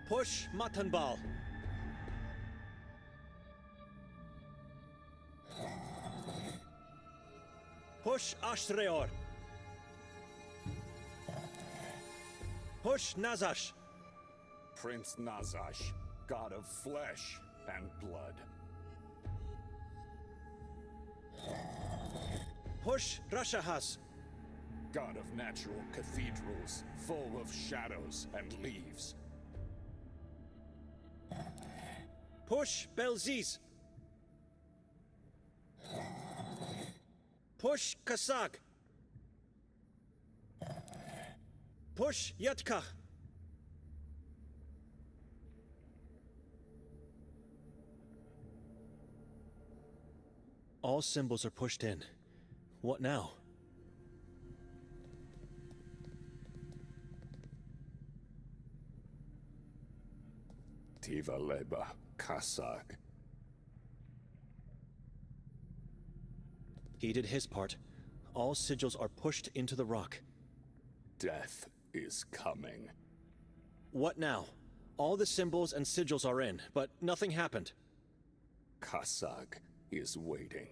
Push Mattenball. Push Astreor. Push Nazash. Prince Nazash, god of flesh and blood. Push Rashahas. God of natural cathedrals, full of shadows and leaves. Push Belziz. Push Kasag. Push Yatkach. All symbols are pushed in. What now? Tivaleba Kasag. He did his part. All sigils are pushed into the rock. Death is coming. What now? All the symbols and sigils are in, but nothing happened. Kasag is waiting.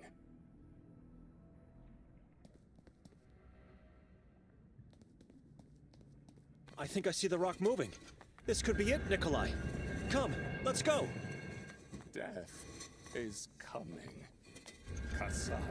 I think I see the rock moving. This could be it, Nikolay. Come, let's go. Death is coming. Kasag.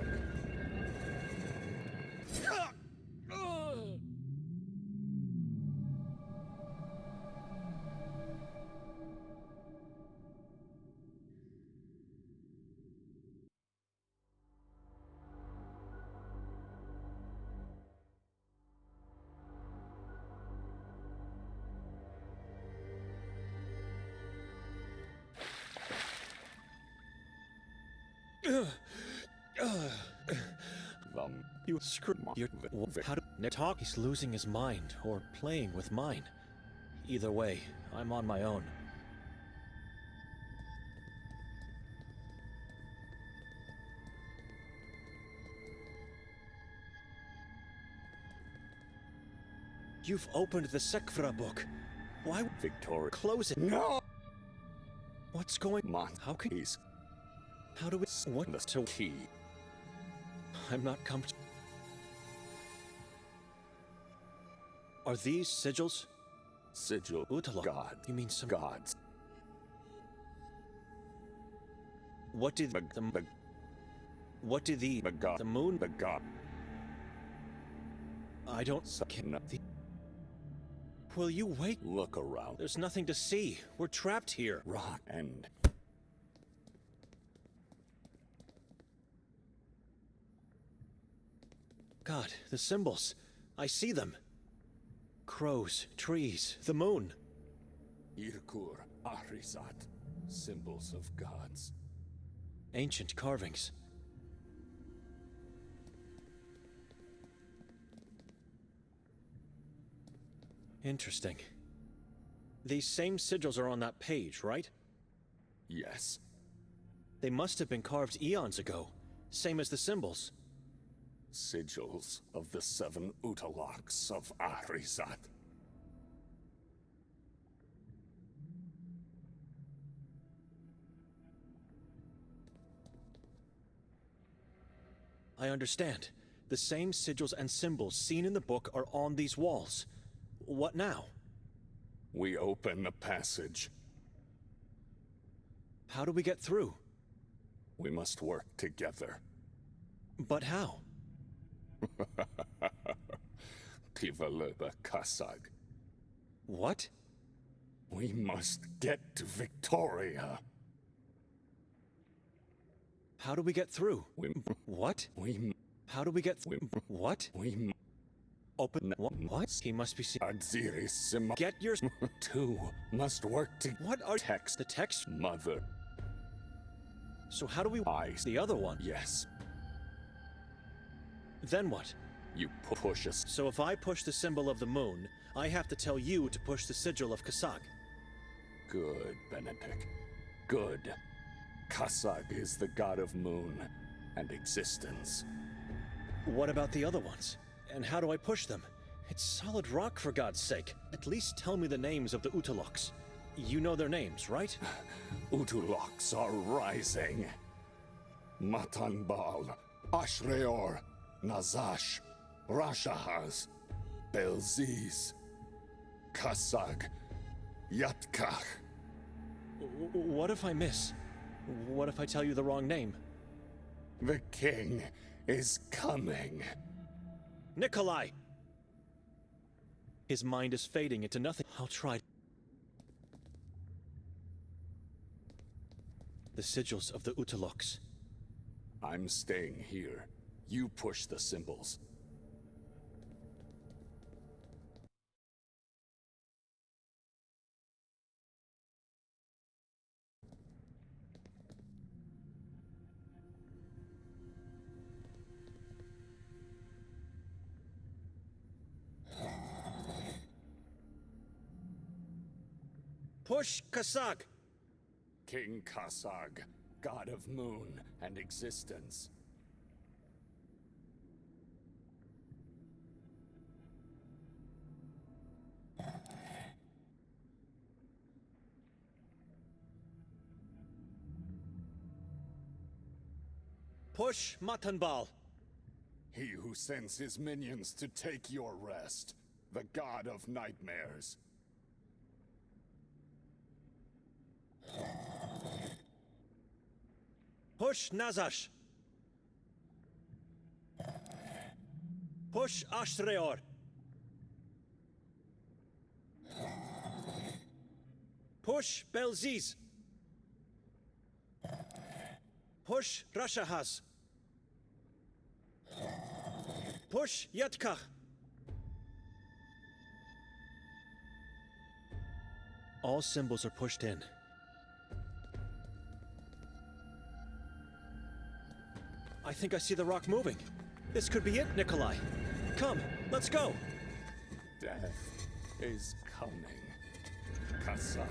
You screw. How do talk? He's losing his mind or playing with mine. Either way, I'm on my own. You've opened the Sekvra book. Why, Victoria? Close it. No! What's going on? How can he's... How do we... What? The key. I'm not comfortable. Are these sigils? Sigil. Utala. God. You mean some... Gods. What did What did the God. The moon... The God. I don't... Will you wait? Look around. There's nothing to see. We're trapped here. Rock and... God, the symbols. I see them. Crows, trees, the moon. Irkur, Arizat. Symbols of gods. Ancient carvings. Interesting. These same sigils are on that page, right? Yes. They must have been carved eons ago, same as the symbols. Sigils of the 7 Utaloks of Arizat. I understand. The same sigils and symbols seen in the book are on these walls. What now? We open the passage. How do we get through? We must work together. But how? Tivaleba Kasag. What? We must get to Victoria. How do we get through? What? How do we get through? What? Open. What? He must be seen. Get your... Two must work to... What are... Text. The text? Mother. So how do we... Eyes. The other one? Yes. Then what? You push us. So if I push the symbol of the moon, I have to tell you to push the sigil of Kasag. Good, Benedek. Good. Kasag is the god of moon and existence. What about the other ones? And how do I push them? It's solid rock, for God's sake. At least tell me the names of the Utaloks. You know their names, right? Utuloks are rising. Matanbal, Ashreor, Nazash, Rashahaz, Belziz, Kasag, Yatkach. What if I miss? What if I tell you the wrong name? The king is coming. Nikolay! His mind is fading into nothing. I'll try. The sigils of the Utuloks. I'm staying here. You push the symbols. Push Kasag! King Kasag, god of moon and existence. Push Matanbal! He who sends his minions to take your rest, the god of nightmares. Push Nazash! Push Ashreor! Push Belziz! Push Rashahaz! Push Yatkach! All symbols are pushed in. I think I see the rock moving. This could be it, Nikolay. Come, let's go! Death is coming, Kasag.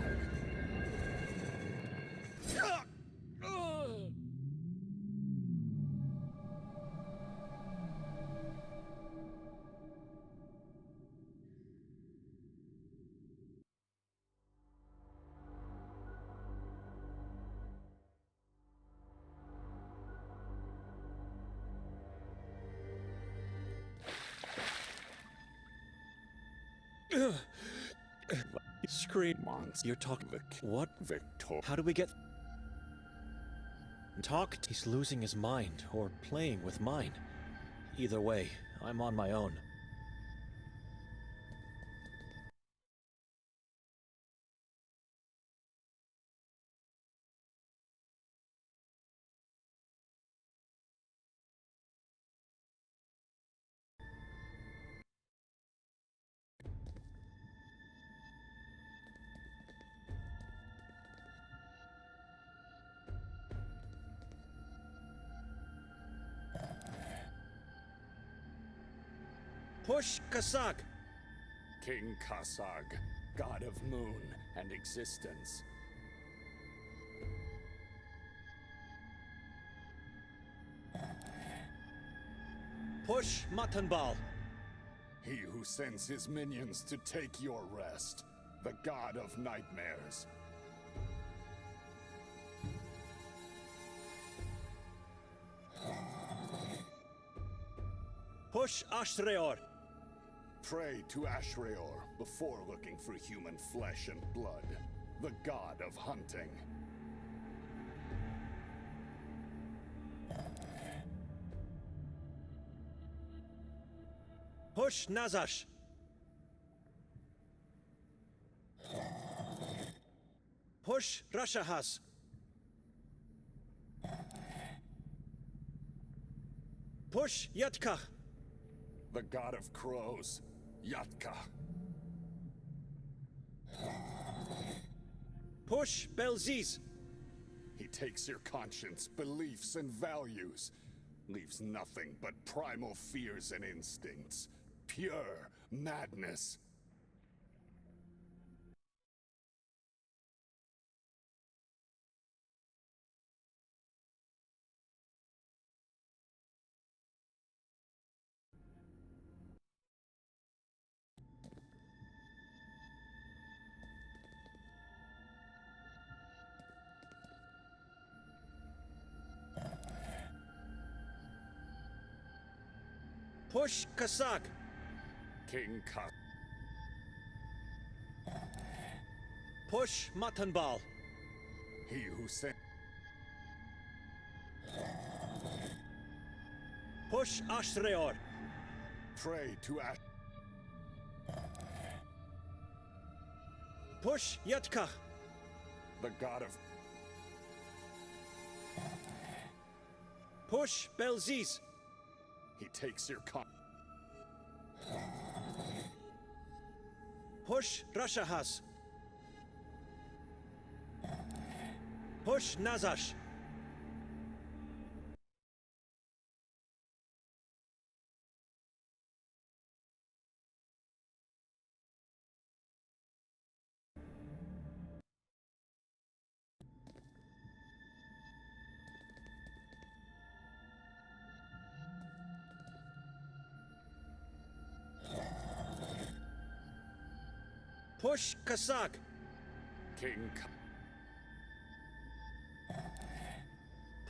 Scream. Monster. You're talking. What? Victor. How do we get... Talk? He's losing his mind, or playing with mine. Either way, I'm on my own. Push Kasag! King Kasag, god of moon and existence. Push Matanbal! He who sends his minions to take your rest, the god of nightmares. Push Ashreor! Pray to Ashreor before looking for human flesh and blood, the god of hunting. Push Nazash! Push Rashahaz! Push Yatkach! The god of crows, Yatka. Push Belziz! He takes your conscience, beliefs, and values. Leaves nothing but primal fears and instincts. Pure madness. Push Kasag. King Ka. Push Matanbal. He who sent. Push Ashreor. Pray to Ash. Push Yatkach. The god of. Push Belziz. He takes your con. Push Rashahas. Push Nazash. Push Kasag. King Ka.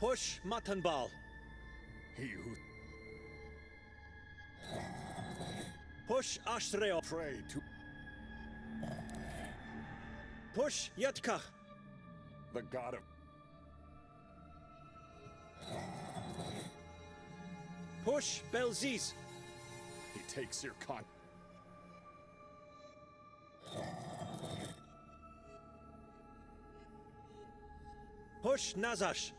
Push Matanbal. He who. Push Ashreor. Pray to. Push Yatkach. The god of. Push Belziz. He takes your con. Push Nazash.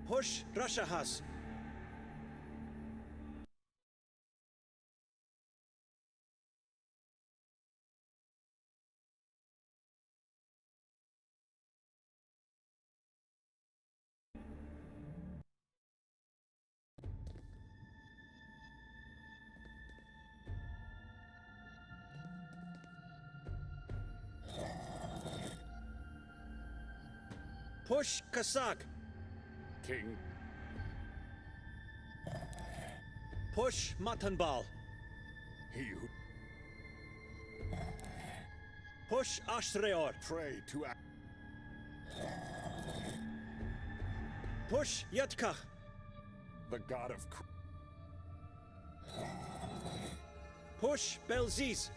Push Rashahas. Push Kasag. King. Push Matanbal. He who. Push Ashreor. Pray to Ash. Push Yatkach. The god of. Push Belziz.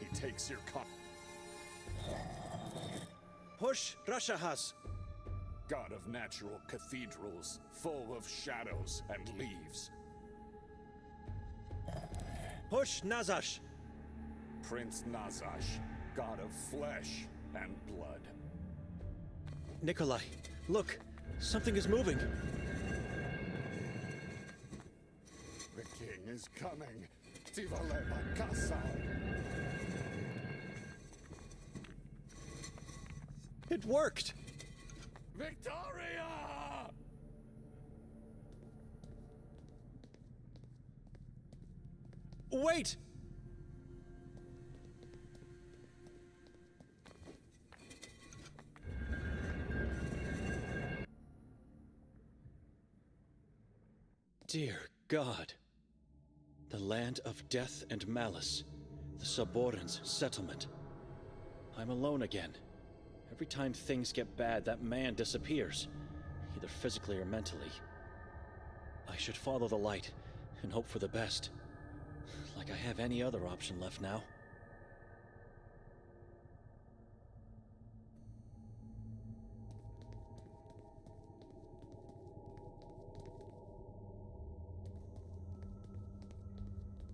He takes your con. Push Rashahas. God of natural cathedrals, full of shadows and leaves. Push Nazash. Prince Nazash, god of flesh and blood. Nikolay, look. Something is moving. The king is coming. Tivaleva Kasa. It worked. Victoria! Wait! Dear God. The land of death and malice. The Saborans' settlement. I'm alone again. Every time things get bad, that man disappears. Either physically or mentally. I should follow the light and hope for the best. Like I have any other option left now.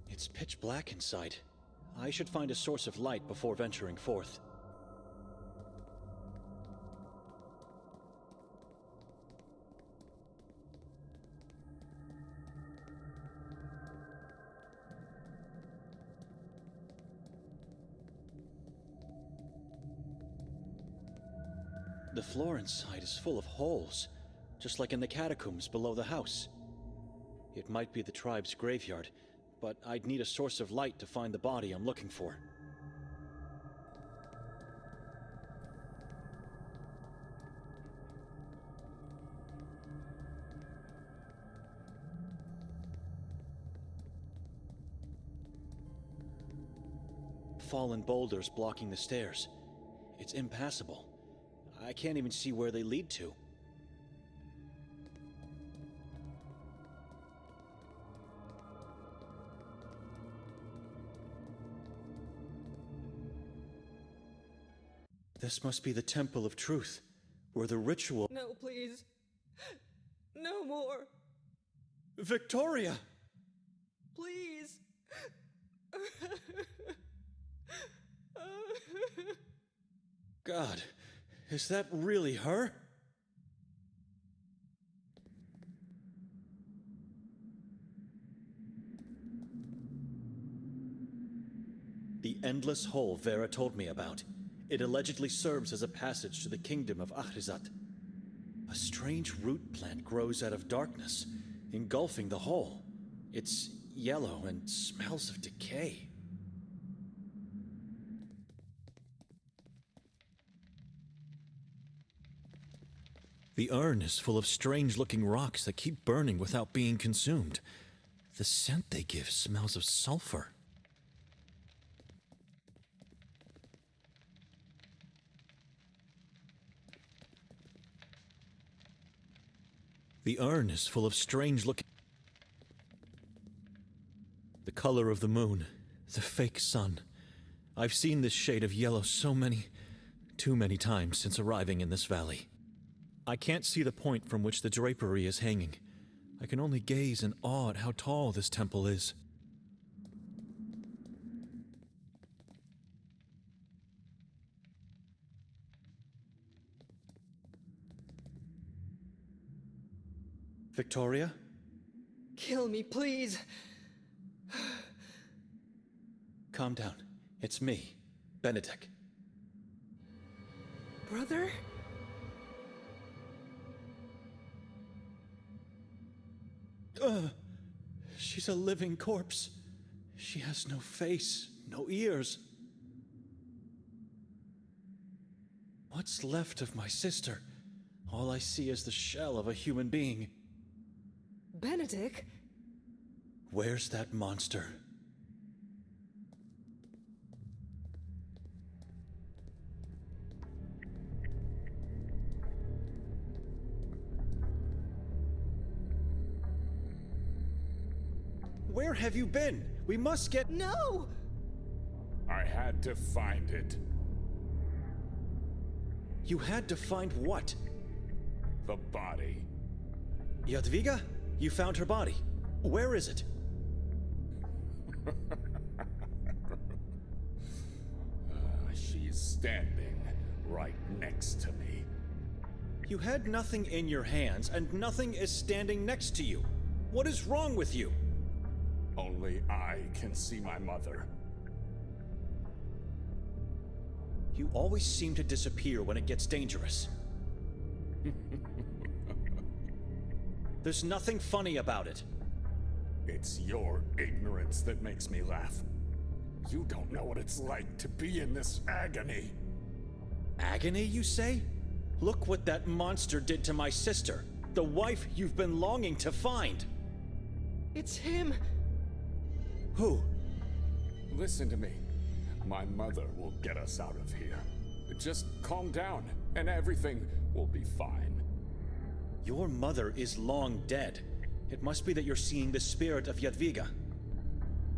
It's pitch black inside. I should find a source of light before venturing forth. The floor inside is full of holes, just like in the catacombs below the house. It might be the tribe's graveyard, but I'd need a source of light to find the body I'm looking for. Fallen boulders blocking the stairs. It's impassable. I can't even see where they lead to. This must be the Temple of Truth, where the ritual... No, please. No more. Victoria! Please. God, is that really her? The endless hole Vera told me about. It allegedly serves as a passage to the kingdom of Ahrizat. A strange root plant grows out of darkness, engulfing the hole. It's yellow and smells of decay. The urn is full of strange-looking rocks that keep burning without being consumed. The scent they give smells of sulfur. The urn is full of strange-looking... The color of the moon, the fake sun. I've seen this shade of yellow too many times since arriving in this valley. I can't see the point from which the drapery is hanging. I can only gaze in awe at how tall this temple is. Victoria? Kill me, please. Calm down. It's me, Benedek. Brother? She's a living corpse. She has no face, no ears. What's left of my sister? All I see is the shell of a human being. Benedek? Where's that monster? Where have you been? We must get... No! I had to find it. You had to find what? The body. Jadwiga? You found her body. Where is it? She's standing right next to me. You had nothing in your hands, and nothing is standing next to you. What is wrong with you? Only I can see my mother. You always seem to disappear when it gets dangerous. There's nothing funny about it. It's your ignorance that makes me laugh. You don't know what it's like to be in this agony. Agony, you say? Look what that monster did to my sister, the wife you've been longing to find. It's him! Who? Listen to me. My mother will get us out of here. Just calm down, and everything will be fine. Your mother is long dead. It must be that you're seeing the spirit of Jadwiga.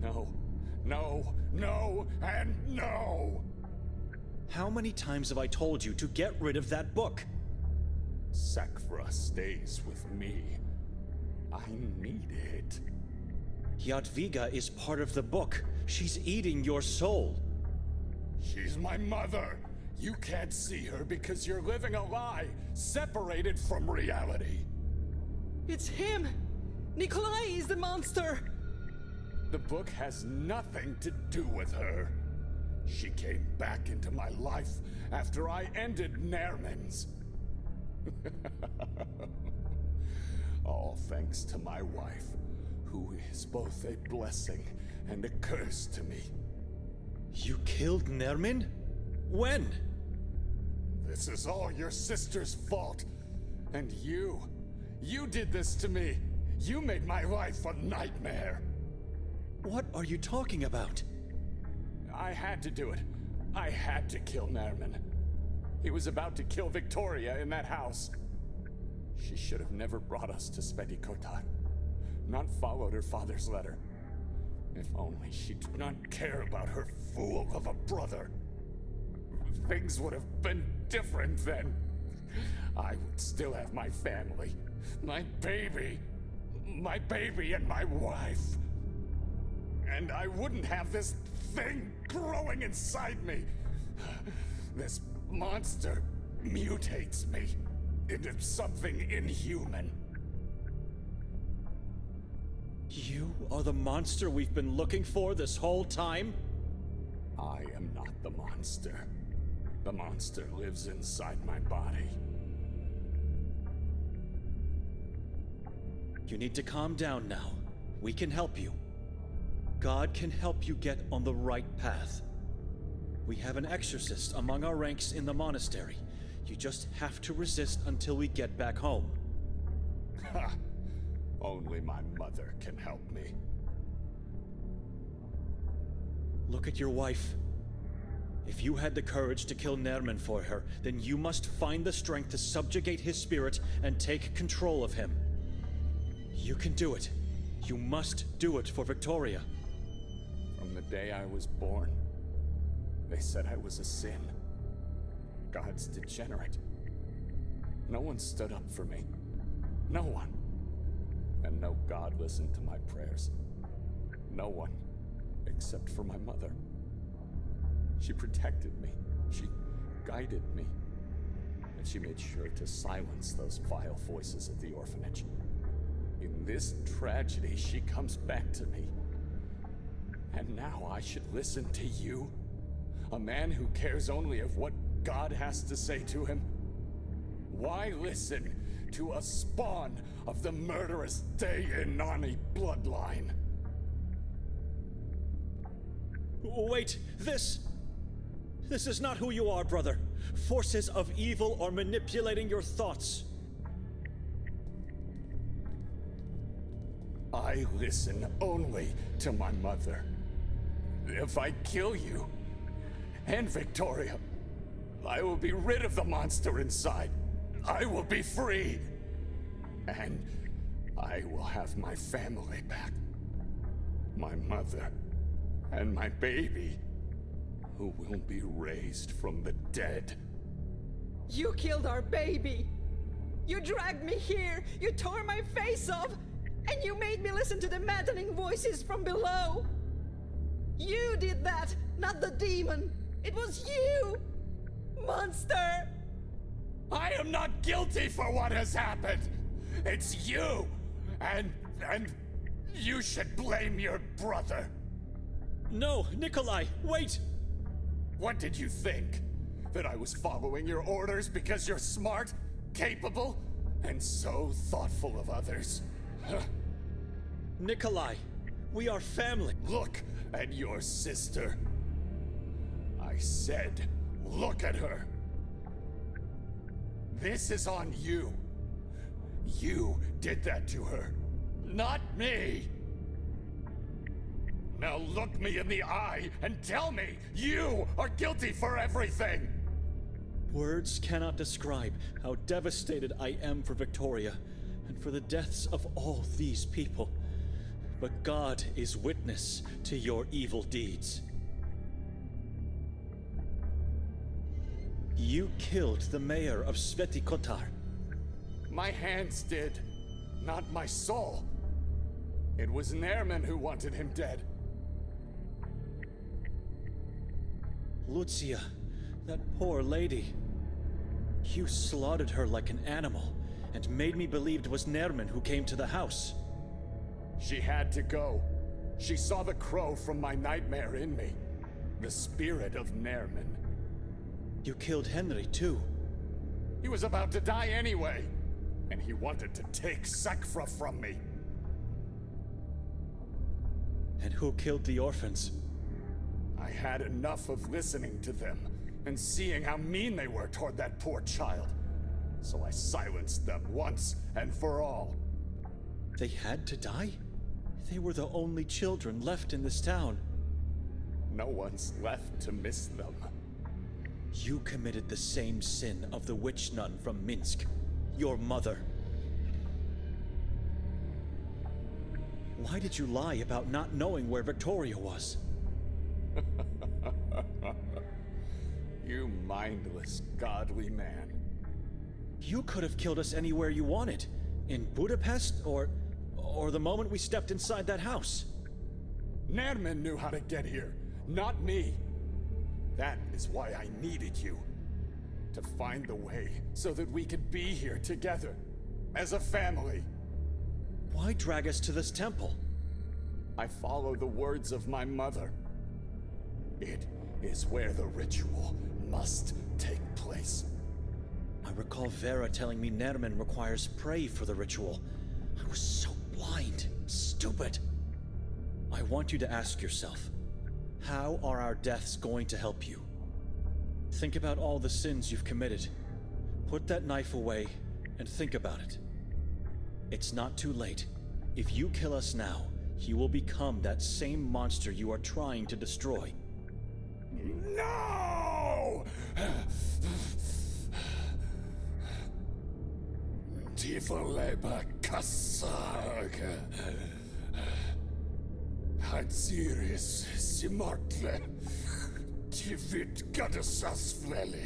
No, no, no, and no! How many times have I told you to get rid of that book? Sakvra stays with me. I need it. Jadwiga is part of the book. She's eating your soul. She's my mother. You can't see her because you're living a lie, separated from reality. It's him! Nikolay is the monster! The book has nothing to do with her. She came back into my life after I ended Nerman's. All thanks to my wife, who is both a blessing and a curse to me. You killed Nermin? When? This is all your sister's fault. And you did this to me. You made my life a nightmare. What are you talking about? I had to do it. I had to kill Nerman. He was about to kill Victoria in that house. She should have never brought us to Sveti Kotar. Not followed her father's letter. If only she did not care about her fool of a brother. things would have been different then. I would still have my family, my baby and my wife. And I wouldn't have this thing growing inside me. This monster mutates me into something inhuman. You are the monster we've been looking for this whole time? I am not the monster. The monster lives inside my body. You need to calm down now. We can help you. God can help you get on the right path. We have an exorcist among our ranks in the monastery. You just have to resist until we get back home. Ha! Only my mother can help me. Look at your wife. If you had the courage to kill Nerman for her, then you must find the strength to subjugate his spirit and take control of him. You can do it. You must do it for Victoria. From the day I was born, they said I was a sin. God's degenerate. No one stood up for me. No one. And no God listened to my prayers. No one, except for my mother. She protected me. She guided me. And she made sure to silence those vile voices at the orphanage. In this tragedy, she comes back to me. And now I should listen to you? A man who cares only of what God has to say to him? Why listen to a spawn of the murderous Dayanani bloodline? Wait, this is not who you are, brother. Forces of evil are manipulating your thoughts. I listen only to my mother. If I kill you and Victoria, I will be rid of the monster inside. I will be free. And I will have my family back. My mother and my baby, who will be raised from the dead. You killed our baby! You dragged me here! You tore my face off! And you made me listen to the maddening voices from below! You did that, not the demon! It was you! Monster! I am not guilty for what has happened! It's you! And you should blame your brother! No, Nikolay, wait! What did you think? That I was following your orders because you're smart, capable, and so thoughtful of others? Nikolay, we are family. Look at your sister. I said, look at her. This is on you. You did that to her, not me. Now look me in the eye and tell me you are guilty for everything. Words cannot describe how devastated I am for Victoria and for the deaths of all these people. But God is witness to your evil deeds. You killed the mayor of Sveti Kotar. My hands did, not my soul. It was Nerman who wanted him dead. Lucia, that poor lady. You slaughtered her like an animal and made me believe it was Nerman who came to the house. She had to go. She saw the crow from my nightmare in me. The spirit of Nerman. You killed Henry, too. He was about to die anyway, and he wanted to take Sakra from me. And who killed the orphans? I had enough of listening to them and seeing how mean they were toward that poor child. So I silenced them once and for all. They had to die? They were the only children left in this town. No one's left to miss them. You committed the same sin of the witch nun from Minsk, your mother. Why did you lie about not knowing where Victoria was? You mindless, godly man. You could have killed us anywhere you wanted. In Budapest, or the moment we stepped inside that house. Nerman knew how to get here, not me. That is why I needed you. To find the way so that we could be here together, as a family. Why drag us to this temple? I follow the words of my mother. It is where the ritual must take place. I recall Vera telling me Nerman requires prey for the ritual. I was so blind, stupid. I want you to ask yourself, how are our deaths going to help you? Think about all the sins you've committed. Put that knife away and think about it. It's not too late. If you kill us now, you will become that same monster you are trying to destroy. No! Tiefleba Kasag. Hadziris Simortle. Tivit Gadasasvele.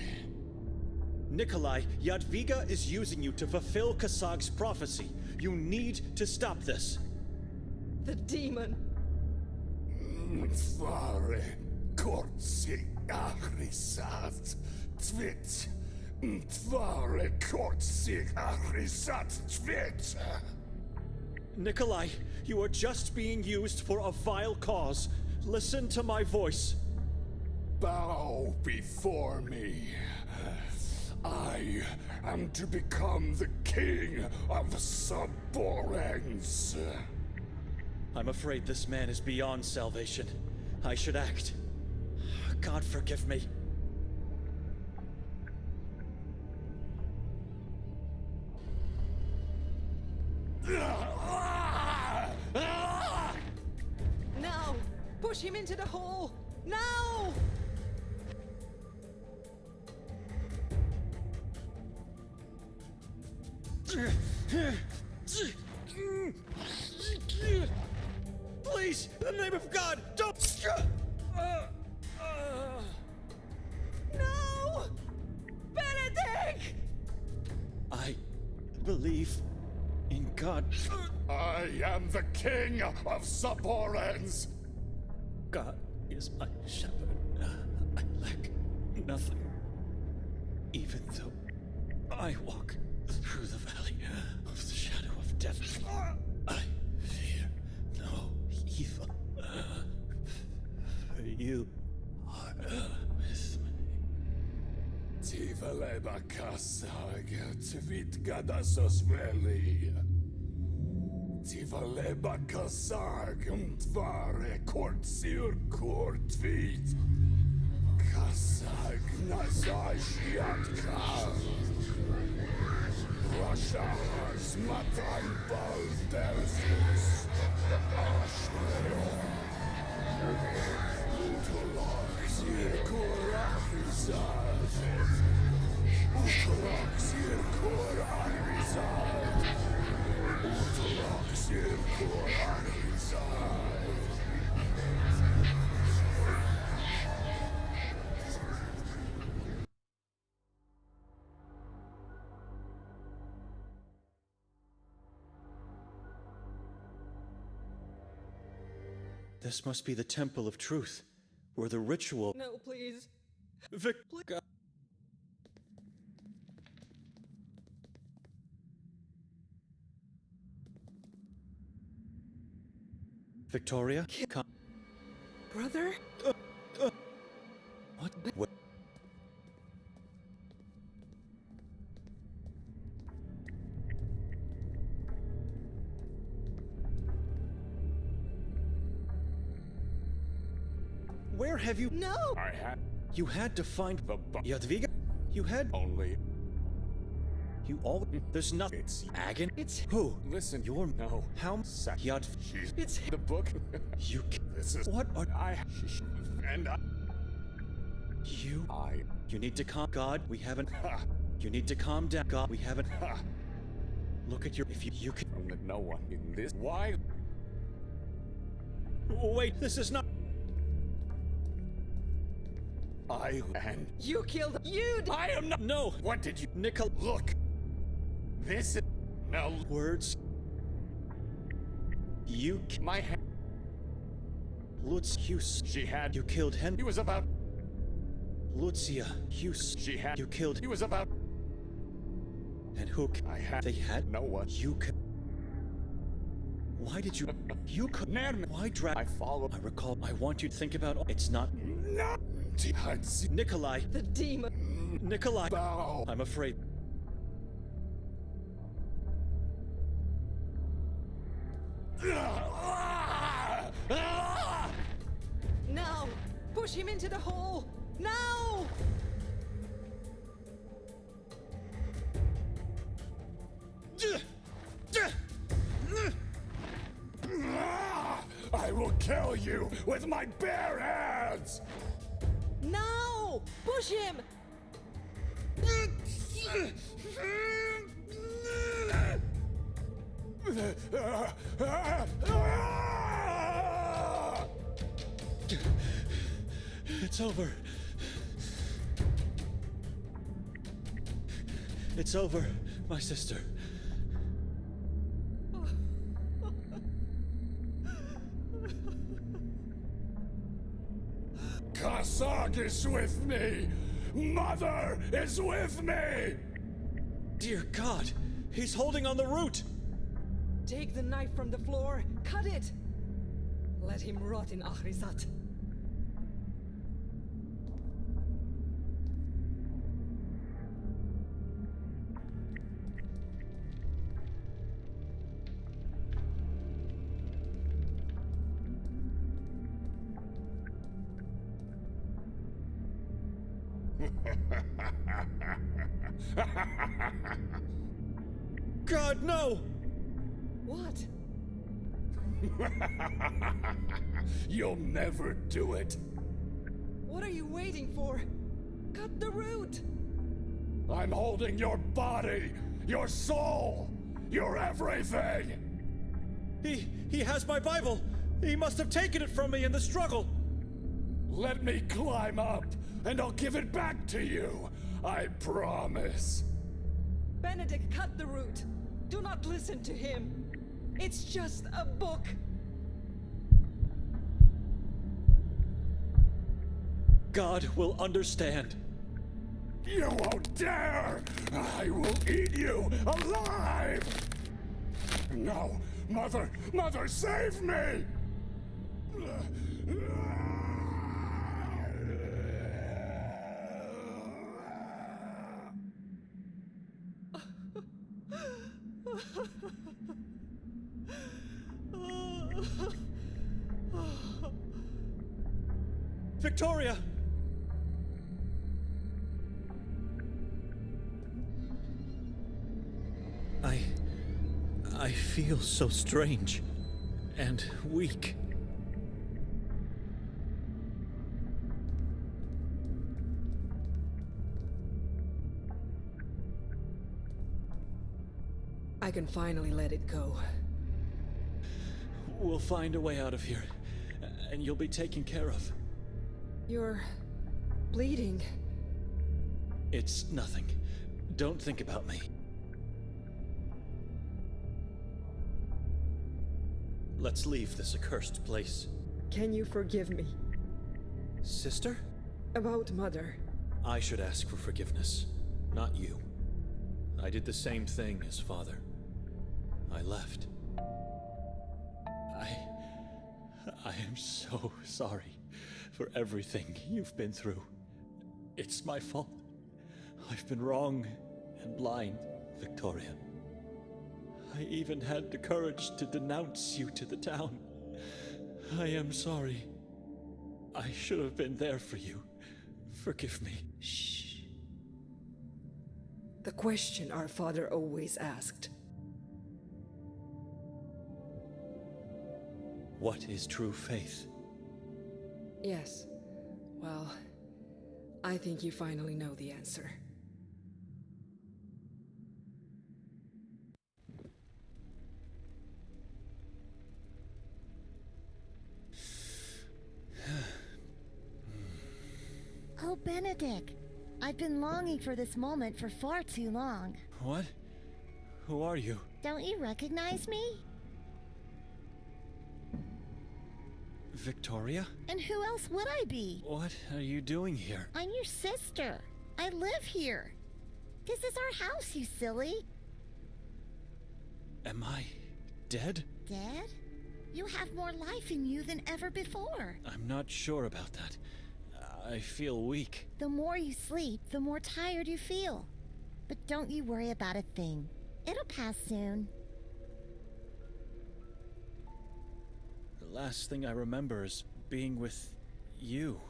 Nikolay, Jadwiga is using you to fulfill Kasag's prophecy. You need to stop this. The demon. Tvare kortsi achrisat tvit. Tvare kortsi achrisat tvit. Nikolay, you are just being used for a vile cause. Listen to my voice. Bow before me. I am to become the king of Saborens. I'm afraid this man is beyond salvation. I should act. God forgive me. Now! Push him into the hole! Now! Please, in the name of God, don't... No! Benedek! I believe in God. I am the king of Saborens. God is my shepherd. I lack nothing. Even though I walk through the valley of the shadow of death, I fear no evil. For you are with me. Tivaleba Kasag, Tvit Gadasosveli. Tivaleba Kasag, Tvare Kortsir Kortvit. Kasag Nazajiatka. Rashahas Matan Baldersus. Ashleo. Utolaxir Korachizad. Utolaxir Korachizad. Utolaxir Korachizad. This must be the Temple of Truth, where the ritual... No, please. Victoria? Come. Brother? What? What? Where have you... No! I had You had to find... the Jadwiga? You had... only. You all... There's nothing... It's Agony? It's... Who? Listen. You're... No. How... Yad... She's It's... the book. You... This is What are... and You... I. You need to calm... God, we haven't... You need to calm down. God, we haven't... Look at your... If you could... From that no one in this. Why? Wait, this is not... I And You killed. I am not. No! What did you? Nikolay. Look. This is. No. Words. You. My hand. Lutz Hughes. She had. You killed He Henry. was about. Lucia Hughes. She had. You killed. He was about. And who? I had. They had. No one. You. Why did you? You could. Nerman. Why drag? I followed. I recall. I want you to think about. It's not. No. Nikolay. The demon. Nikolay. No. I'm afraid. Now! Push him into the hole! Now! I will kill you with my bare hands! Now! Push him! It's over. It's over, my sister. Kasag is with me! Mother is with me! Dear God, he's holding on the root. Take the knife from the floor, cut it! Let him rot in Achrizat. God, no! What? You'll never do it. What are you waiting for? Cut the root! I'm holding your body, your soul, your everything! He has my Bible. He must have taken it from me in the struggle. Let me climb up, and I'll give it back to you. I promise. Benedek, cut the root! Do not listen to him! It's just a book! God will understand. You won't dare! I will eat you alive! No! Mother! Mother, save me! Victoria! I feel so strange and weak. I can finally let it go. We'll find a way out of here, and you'll be taken care of. You're bleeding. It's nothing. Don't think about me. Let's leave this accursed place. Can you forgive me? Sister? About Mother. I should ask for forgiveness, not you. I did the same thing as Father. I left. I am so sorry for everything you've been through. It's my fault. I've been wrong and blind, Victoria. I even had the courage to denounce you to the town. I am sorry. I should have been there for you. Forgive me. Shh. The question our father always asked. What is true faith? Yes. Well, I think you finally know the answer. Oh Benedek. I've been longing for this moment for far too long. What? Who are you? Don't you recognize me? Victoria? And who else would I be? What are you doing here? I'm your sister. I live here. This is our house, you silly. Am I dead? Dead? You have more life in you than ever before. I'm not sure about that. I feel weak. The more you sleep, the more tired you feel. But don't you worry about a thing. It'll pass soon. The last thing I remember is being with you,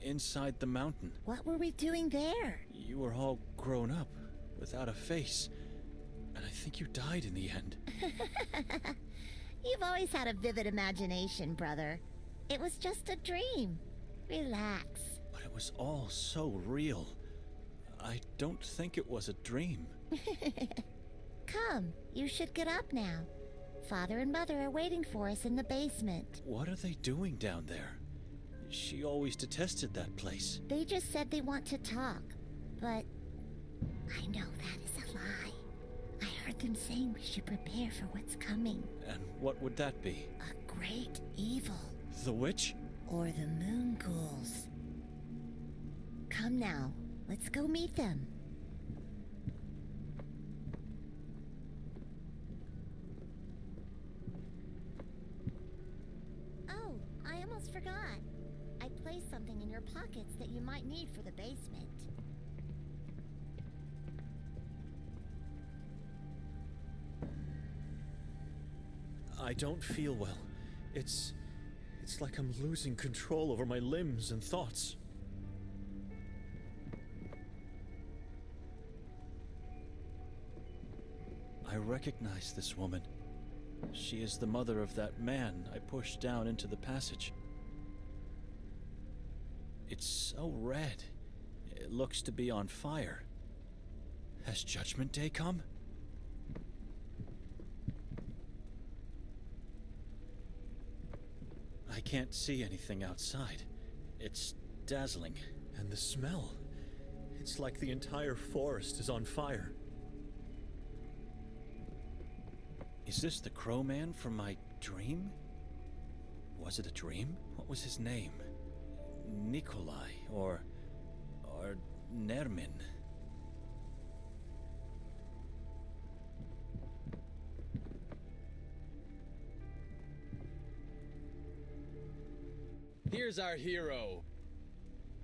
inside the mountain. What were we doing there? You were all grown up, without a face. And I think you died in the end. You've always had a vivid imagination, brother. It was just a dream. Relax. But it was all so real. I don't think it was a dream. Come, you should get up now. Father and Mother are waiting for us in the basement. What are they doing down there? She always detested that place. They just said they want to talk, but I know that is a lie. I heard them saying we should prepare for what's coming. And what would that be? A great evil. The witch? Or the moon ghouls. Come now, let's go meet them. Oh, I almost forgot. I placed something in your pockets that you might need for the basement. I don't feel well. It's like I'm losing control over my limbs and thoughts. I recognize this woman. She is the mother of that man I pushed down into the passage. It's so red. It looks to be on fire. Has Judgment Day come? I can't see anything outside. It's dazzling. And the smell. It's like the entire forest is on fire. Is this the Crow Man from my dream? Was it a dream? What was his name? Nikolay or Nermin? Here's our hero.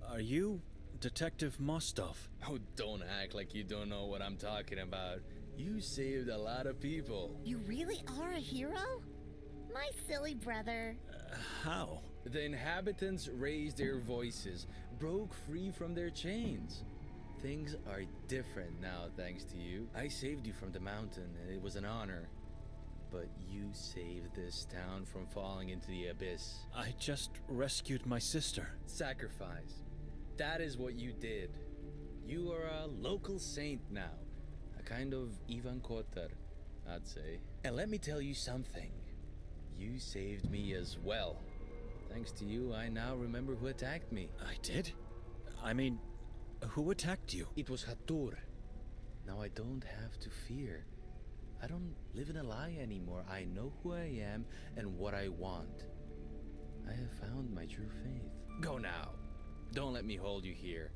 Are you Detective Mostov? Oh, don't act like you don't know what I'm talking about. You saved a lot of people. You really are a hero? My silly brother. How? The inhabitants raised their voices, broke free from their chains. Things are different now thanks to you. I saved you from the mountain, and it was an honor. But you saved this town from falling into the abyss. I just rescued my sister. Sacrifice. That is what you did. You are a local saint now. A kind of Ivan Kotar, I'd say. And let me tell you something. You saved me as well. Thanks to you, I now remember who attacked me. I did? I mean, who attacked you? It was Hatur. Now I don't have to fear. I don't live in a lie anymore. I know who I am and what I want. I have found my true faith. Go now. Don't let me hold you here.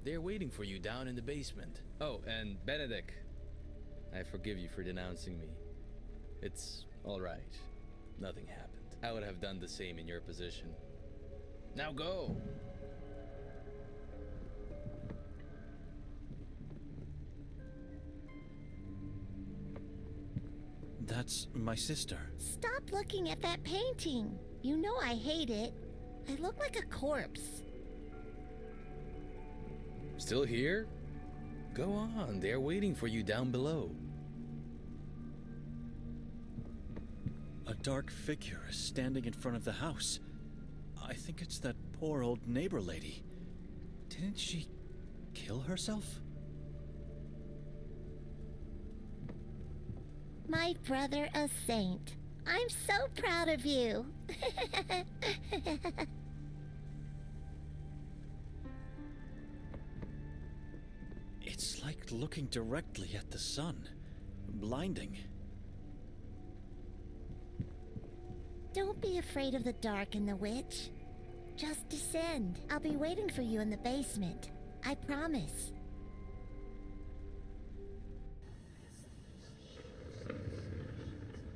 They're waiting for you down in the basement. Oh, and Benedek, I forgive you for denouncing me. It's all right. Nothing happened. I would have done the same in your position. Now go! That's my sister. Stop looking at that painting. You know I hate it. I look like a corpse. Still here? Go on, they're waiting for you down below. A dark figure is standing in front of the house. I think it's that poor old neighbor lady. Didn't she kill herself? My brother a saint. I'm so proud of you. like looking directly at the sun. Blinding. Don't be afraid of the dark and the witch. Just descend. I'll be waiting for you in the basement. I promise.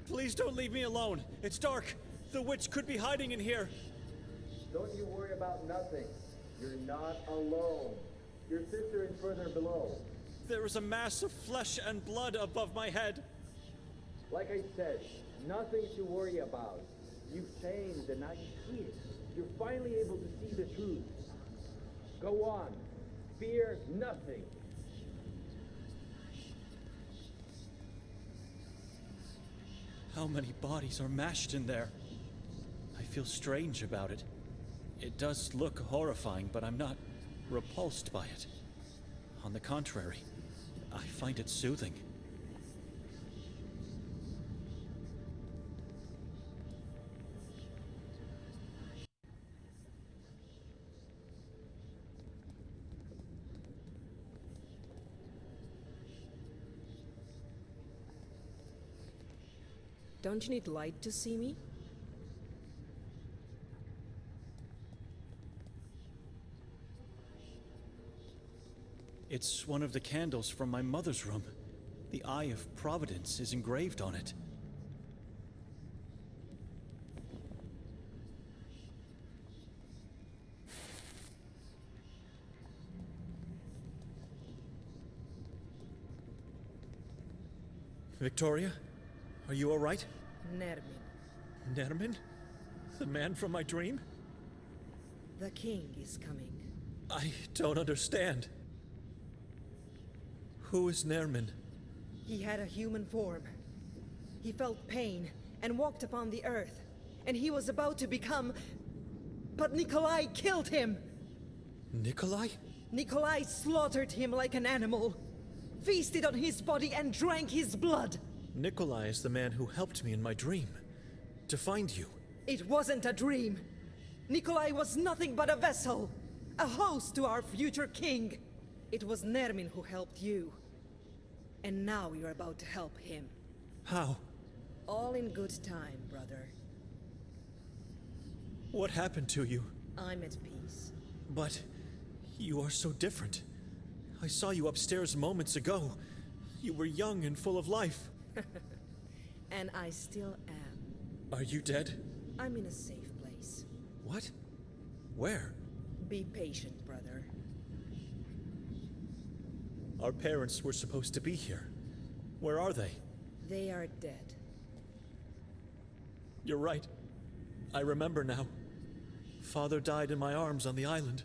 Please don't leave me alone. It's dark. The witch could be hiding in here. Don't you worry about nothing. You're not alone. Your sister is further below. There is a mass of flesh and blood above my head. Like I said, nothing to worry about. You've changed and now you see it. You're finally able to see the truth. Go on. Fear nothing. How many bodies are mashed in there? I feel strange about it. It does look horrifying, but I'm not repulsed by it. On the contrary, I find it soothing. Don't you need light to see me? It's one of the candles from my mother's room. The Eye of Providence is engraved on it. Victoria? Are you all right? Nermin. Nermin? The man from my dream? The king is coming. I don't understand. Who is Nermin? He had a human form. He felt pain and walked upon the earth. And he was about to become... But Nikolay killed him! Nikolay? Nikolay slaughtered him like an animal. Feasted on his body and drank his blood. Nikolay is the man who helped me in my dream. To find you. It wasn't a dream. Nikolay was nothing but a vessel. A host to our future king. It was Nermin who helped you. And now you're about to help him. How? All in good time, brother. What happened to you? I'm at peace. But you are so different. I saw you upstairs moments ago. You were young and full of life. And I still am. Are you dead? I'm in a safe place. What? Where? Be patient, brother. Our parents were supposed to be here. Where are they? They are dead. You're right. I remember now. Father died in my arms on the island.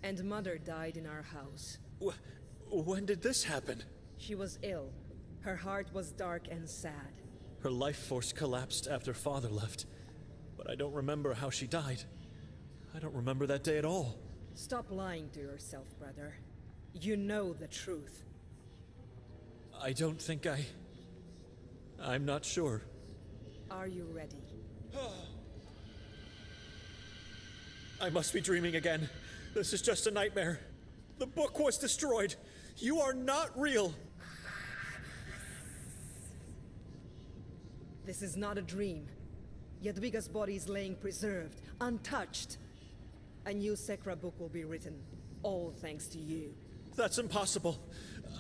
And Mother died in our house. When did this happen? She was ill. Her heart was dark and sad. Her life force collapsed after Father left. But I don't remember how she died. I don't remember that day at all. Stop lying to yourself, brother. You know the truth. I don't think I'm not sure. Are you ready? I must be dreaming again. This is just a nightmare. The book was destroyed. You are not real. This is not a dream. Jadwiga's body is laying preserved, untouched. A new Sekra book will be written, all thanks to you. That's impossible.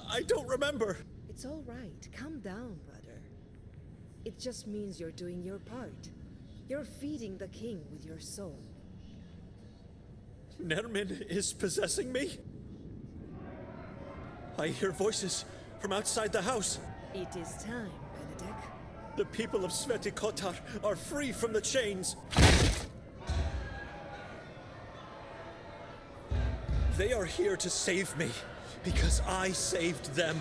I don't remember. It's all right. Calm down, brother. It just means you're doing your part. You're feeding the king with your soul. Nermin is possessing me? I hear voices from outside the house. It is time, Benedek. The people of Sveti Kotar are free from the chains. They are here to save me, because I saved them.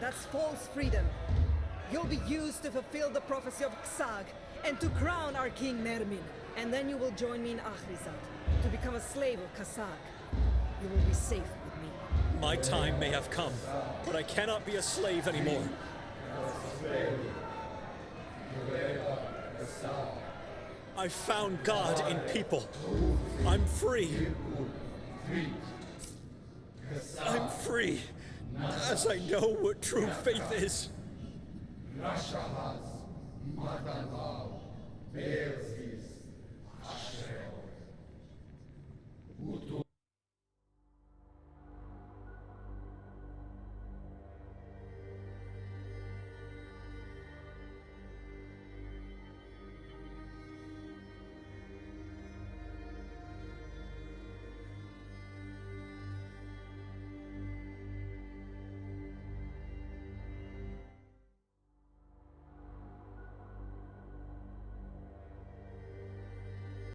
That's false freedom. You'll be used to fulfill the prophecy of Ksag and to crown our king Nermin. And then you will join me in Ahrizat to become a slave of Kasag. You will be safe with me. My time may have come, but I cannot be a slave anymore. I found God in people. I'm free. I'm free as I know what true faith is. Rasha's mother-in-law bears